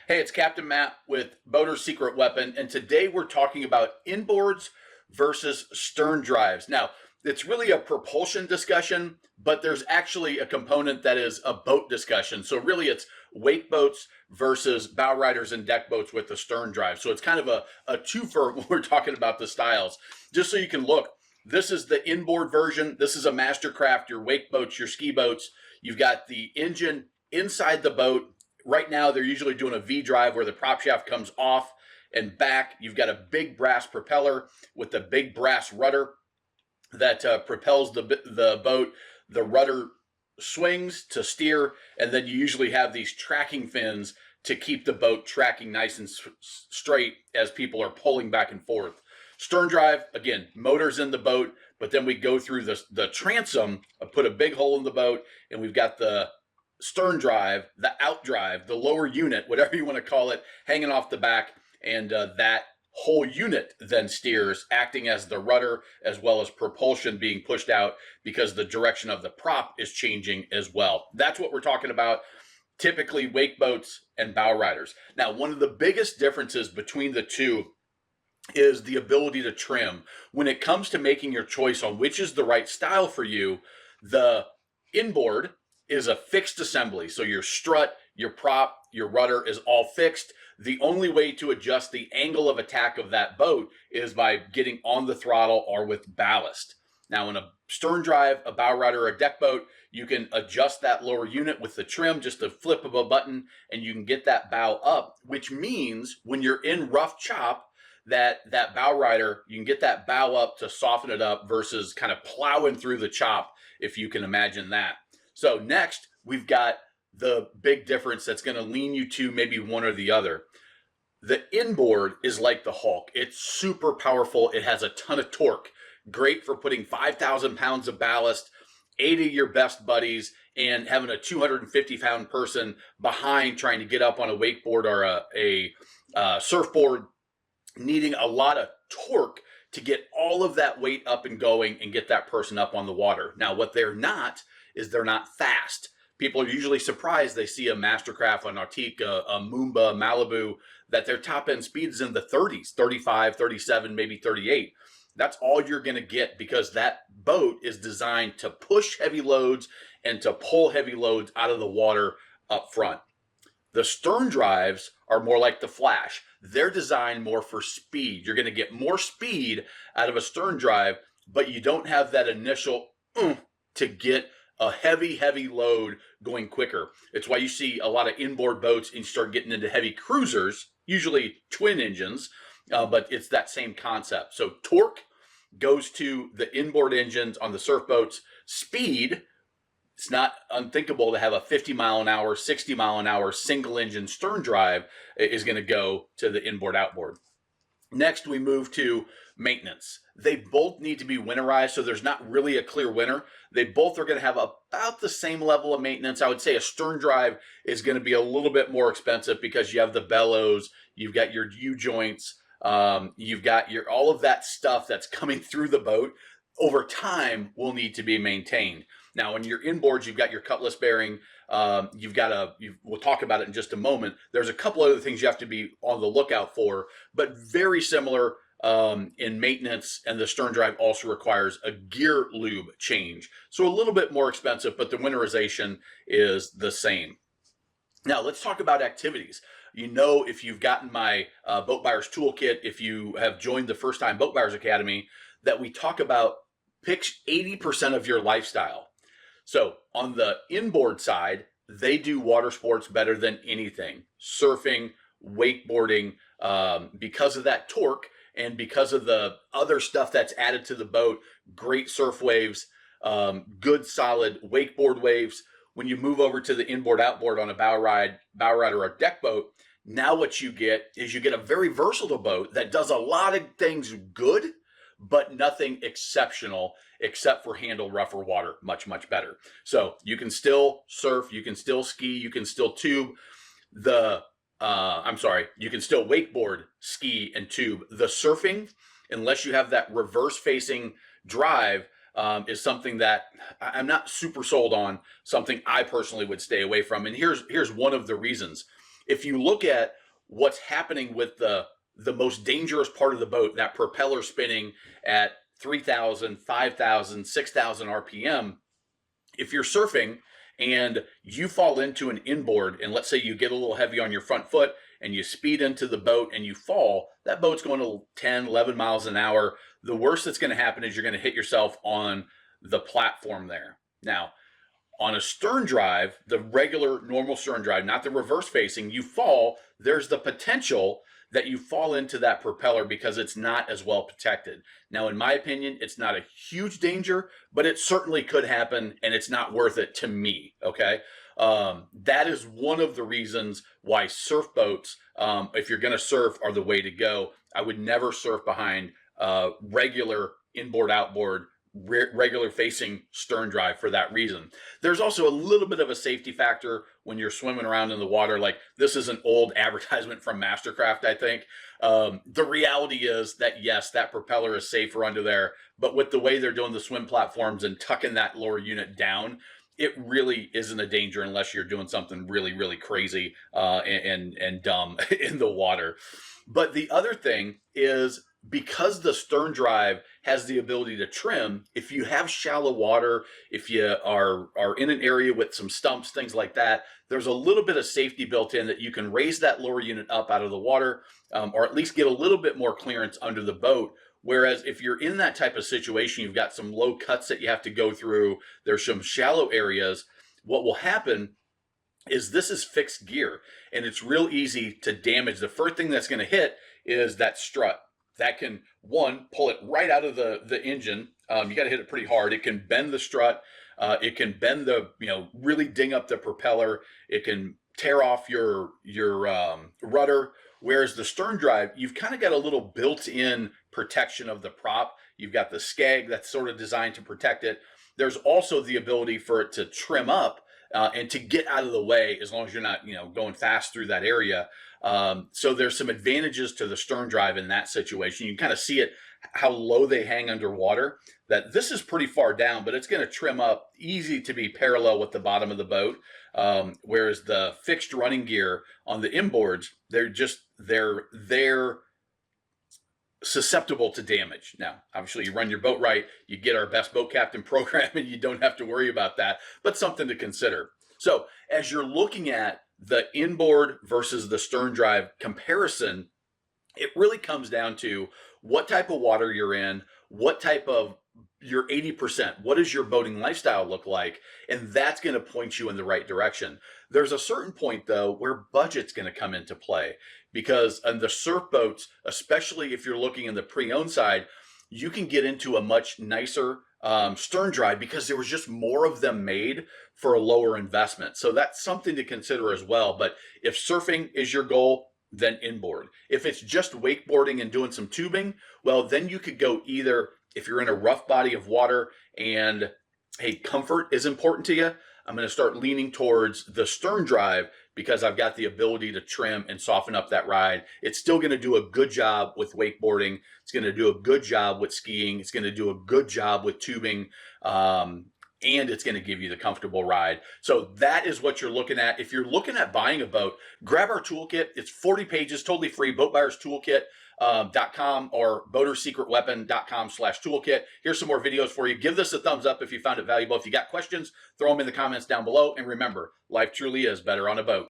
Hey, it's Captain Matt with Boater's Secret Weapon, and today we're talking about inboards versus stern drives. Now, it's really a propulsion discussion, but there's actually a component that is a boat discussion. So really it's wake boats versus bow riders and deck boats with the stern drive. So it's kind of a twofer when we're talking about the styles. Just so you can look, this is the inboard version. This is a Mastercraft, your wake boats, your ski boats. You've got the engine inside the boat. Right now, they're usually doing a V drive where the prop shaft comes off and back. You've got a big brass propeller with the big brass rudder that propels the boat. The rudder swings to steer, and then you usually have these tracking fins to keep the boat tracking nice and straight as people are pulling back and forth. Stern drive, again, motors in the boat, but then we go through the transom, put a big hole in the boat, and we've got the stern drive, the out drive, the lower unit, whatever you want to call it, hanging off the back, and that whole unit then steers, acting as the rudder as well as propulsion being pushed out because the direction of the prop is changing as well. That's what we're talking about, typically wake boats and bow riders. Now, one of the biggest differences between the two is the ability to trim. When it comes to making your choice on which is the right style for you, the inboard is a fixed assembly. So your strut, your prop, your rudder is all fixed. The only way to adjust the angle of attack of that boat is by getting on the throttle or with ballast. Now in a stern drive, a bow rider, or a deck boat, you can adjust that lower unit with the trim, just a flip of a button, and you can get that bow up, which means when you're in rough chop, that bow rider, you can get that bow up to soften it up versus kind of plowing through the chop, if you can imagine that. So next, we've got the big difference that's going to lean you to maybe one or the other. The inboard is like the Hulk. It's super powerful. It has a ton of torque. Great for putting 5,000 pounds of ballast, 8 of your best buddies, and having a 250-pound person behind trying to get up on a wakeboard or a surfboard, needing a lot of torque to get all of that weight up and going and get that person up on the water. Now, what they're not is they're not fast. People are usually surprised they see a Mastercraft, a Nautique, a Moomba, a Malibu, that their top end speed is in the 30s, 35, 37, maybe 38. That's all you're going to get because that boat is designed to push heavy loads and to pull heavy loads out of the water up front. The stern drives are more like the Flash. They're designed more for speed. You're going to get more speed out of a stern drive, but you don't have that initial to get a heavy load going quicker. It's why you see a lot of inboard boats and you start getting into heavy cruisers, usually twin engines, but it's that same concept. So torque goes to the inboard engines on the surf boats. Speed, it's not unthinkable to have a 50 mile an hour, 60 mile an hour single engine stern drive is going to go to the inboard outboard. Next, we move to maintenance. They both need to be winterized, so there's not really a clear winner. They both are going to have about the same level of maintenance. I would say a stern drive is going to be a little bit more expensive because you have the bellows, you've got your U-joints, you've got your all of that stuff that's coming through the boat over time will need to be maintained. Now, in your inboards, you've got your cutlass bearing. We'll talk about it in just a moment. There's a couple other things you have to be on the lookout for, but very similar in maintenance. And the stern drive also requires a gear lube change. So a little bit more expensive, but the winterization is the same. Now, let's talk about activities. You know, if you've gotten my Boat Buyers Toolkit, if you have joined the First Time Boat Buyers Academy, that we talk about pick 80% of your lifestyle. So on the inboard side, they do water sports better than anything. Surfing, wakeboarding, because of that torque and because of the other stuff that's added to the boat, great surf waves, good solid wakeboard waves. When you move over to the inboard outboard on a bow ride or a deck boat, now what you get is you get a very versatile boat that does a lot of things good, but nothing exceptional except for handle rougher water, much better. So you can still surf, you can still ski, you can still tube. You can still wakeboard, ski, and tube. The surfing, unless you have that reverse facing drive, is something that I'm not super sold on, something I personally would stay away from. And here's one of the reasons. if you look at what's happening with the most dangerous part of the boat, that propeller spinning at 3,000, 5,000, 6,000 RPM, if you're surfing and you fall into an inboard, and let's say you get a little heavy on your front foot and you speed into the boat and you fall, that boat's going to 10, 11 miles an hour. The worst that's going to happen is you're going to hit yourself on the platform there. Now, on a stern drive, the regular normal stern drive, not the reverse facing, you fall, there's the potential that you fall into that propeller because it's not as well protected. Now, in my opinion, it's not a huge danger, but it certainly could happen, and it's not worth it to me, okay? That is one of the reasons why surf boats, if you're going to surf, are the way to go. I would never surf behind regular inboard, outboard, regular facing stern drive for that reason. There's also a little bit of a safety factor when you're swimming around in the water. Like, this is an old advertisement from Mastercraft, I think. The reality is that, yes, that propeller is safer under there, but with the way they're doing the swim platforms and tucking that lower unit down, it really isn't a danger unless you're doing something really, really crazy and dumb in the water. But the other thing is, because the stern drive has the ability to trim, if you have shallow water, if you are in an area with some stumps, things like that, there's a little bit of safety built in that you can raise that lower unit up out of the water, or at least get a little bit more clearance under the boat. Whereas if you're in that type of situation, you've got some low cuts that you have to go through, there's some shallow areas, what will happen is this is fixed gear, and it's real easy to damage. The first thing that's going to hit is that strut. That can, one, pull it right out of the engine. You got to hit it pretty hard. It can bend the strut. It can bend really ding up the propeller. It can tear off your rudder. Whereas the stern drive, you've kind of got a little built-in protection of the prop. You've got the skeg that's sort of designed to protect it. There's also the ability for it to trim up and to get out of the way as long as you're not, going fast through that area. So there's some advantages to the stern drive in that situation. You can kind of see it, how low they hang underwater, that this is pretty far down, but it's going to trim up easy to be parallel with the bottom of the boat. Whereas the fixed running gear on the inboards, they're susceptible to damage. Now, obviously, you run your boat right, you get our best boat captain program, and you don't have to worry about that, but something to consider. So as you're looking at the inboard versus the stern drive comparison, it really comes down to what type of water you're in, what type of your 80%, what does your boating lifestyle look like? And that's going to point you in the right direction. There's a certain point, though, where budget's going to come into play, because on the surf boats, especially if you're looking in the pre-owned side, you can get into a much nicer stern drive because there was just more of them made for a lower investment. So that's something to consider as well. But if surfing is your goal, then inboard. If it's just wakeboarding and doing some tubing, well, then you could go either, if you're in a rough body of water and, hey, comfort is important to you, I'm going to start leaning towards the stern drive because I've got the ability to trim and soften up that ride. It's still going to do a good job with wakeboarding. It's going to do a good job with skiing. It's going to do a good job with tubing. And it's going to give you the comfortable ride. So that is what you're looking at. If you're looking at buying a boat, grab our toolkit. It's 40 pages, totally free, boatbuyerstoolkit.com or boatersecretweapon.com/toolkit. Here's some more videos for you. Give this a thumbs up if you found it valuable. If you got questions, throw them in the comments down below. And remember, life truly is better on a boat.